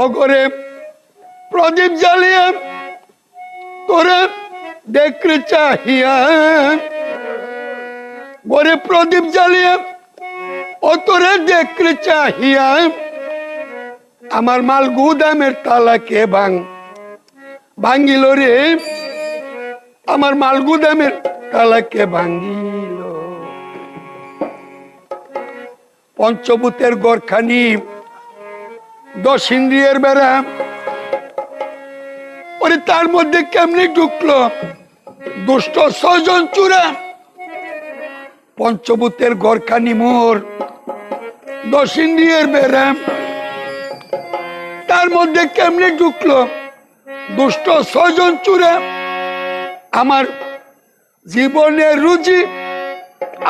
অগরে প্রদীপ জ্বালিয়ে তোরে দেখতে চাহিয়া, গরে প্রদীপ জ্বালিয়ে ও তোরে দেখতে চাহিয়া আমার মাল গুদামের তালা কে ভাঙ্গিল রে, আমার মাল গুদামের তালা কে ভাঙ্গিল। পঞ্চভূতের গড়খানি 10 ইন্দ্রিয়ের বেড়া, ওরে তার মধ্যে কেমনি ঢুকলো দুষ্ট 6 জন চূড়া। পঞ্চভূতের গড়খানি মোর 10 ইন্দ্রিয়ের বেড়া, তার মধ্যে কেমনি ঢুকলো দুষ্ট 6 জন চূড়া। আমার জীবনের রুজি,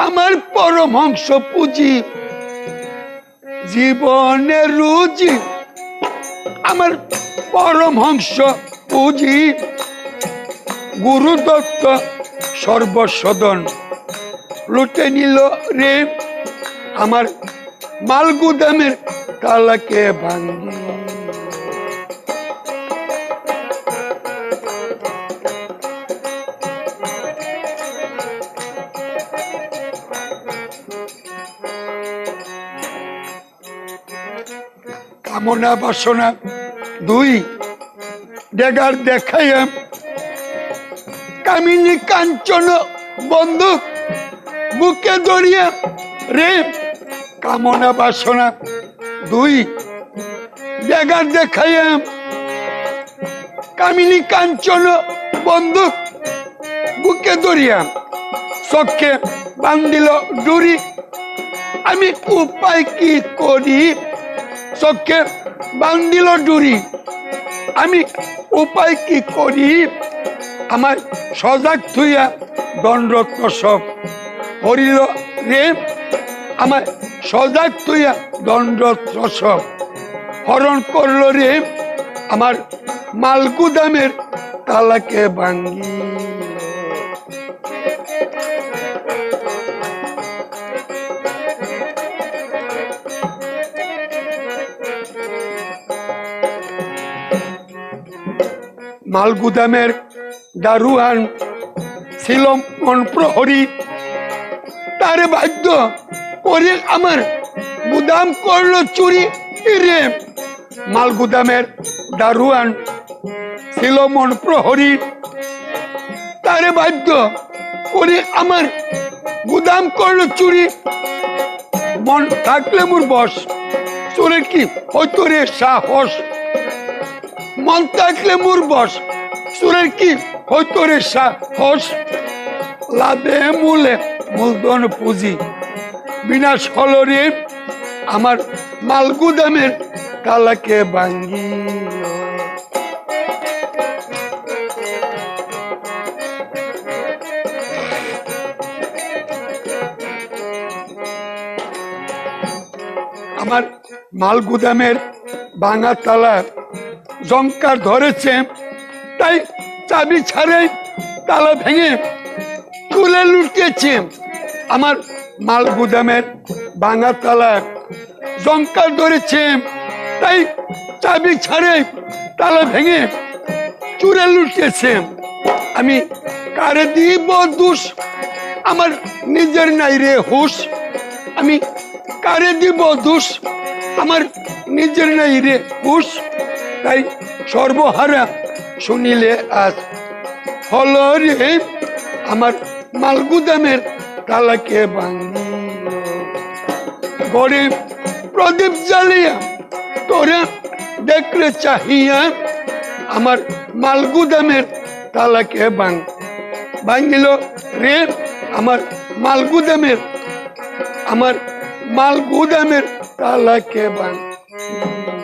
আমার পরমহংস পুঁজি, জীবনের রুজি আমার পরমহংস পুঁজি। গুরু দত্ত সর্বসদন লুটে নিল রে, আমার মাল গুদামের তালাকে ভাঙ্গি। কামনা বাসনা 2 ডেগার দেখাইয়া কামিনী কাঞ্চন বন্দুক বুকে ধরিয়া রে, কামনা বাসনা 2 ডেগার দেখাইয়া কামিনী কাঞ্চন বন্দুক বুকে ধরিয়া চোখে বান্ধিল ডুরি। আমি উপায় কি করি, চোখে বান্ধিল ডুরি, আমি উপায় কি করি। আমার সজাগ থুইয়া দণ্ডরত্ন সব হরিল রে, আমার সজাগ থুইয়া দণ্ডরত্ন সব হরণ করলো রে, আমার মাল গুদামের তালাকে ভাঙ্গি। মাল গুদামের দারুয়ান ছিল মন প্রহরী, তার বাধ্য করে আমার গুদাম করলো চুরি রে। মাল গুদামের দারুয়ান ছিল মন প্রহরী, তার বাধ্য করে আমার গুদাম করলো চুরি। মন থাকলে মোর বস, চোরের কি হয়তো রে সাহস। মন থাকলে মোর বস, চোরের কি হয়তো রে সাহস। লাভে মূলে মূলধন পুঁজি বিনাশ হল রে, আমার মাল গুদামের তালাকে ভাঙ্গি। আমার মাল গুদামের ভাঙা তালা জংকার ধরেছে, তাই চাবি ছাড়াই তালা ভেঙে তুলে লুটিয়েছে। আমার মাল গুদামের ভাঙা তালা জংকার ধরেছে, তাই চাবি ছাড়াই তালা ভেঙে চুরে লুটিয়েছে। আমি কারে দিব দোষ, আমার নিজের নাই রে হুশ। আমি কারে দিব দোষ, আমার নিজের নাই রে হুশ। তাই সর্বহারা শুনিলে আজ হল রে, আমার মাল গুদামের তালাকে ভাঙ্গিল। গড়ে প্রদীপ জ্বালিয়া তোরে দেখলে চাহিয়া, আমার মাল গুদামের তালাকে ভাঙ্গিল রে, আমার মাল গুদামের তালাকে ভাঙ্গিল।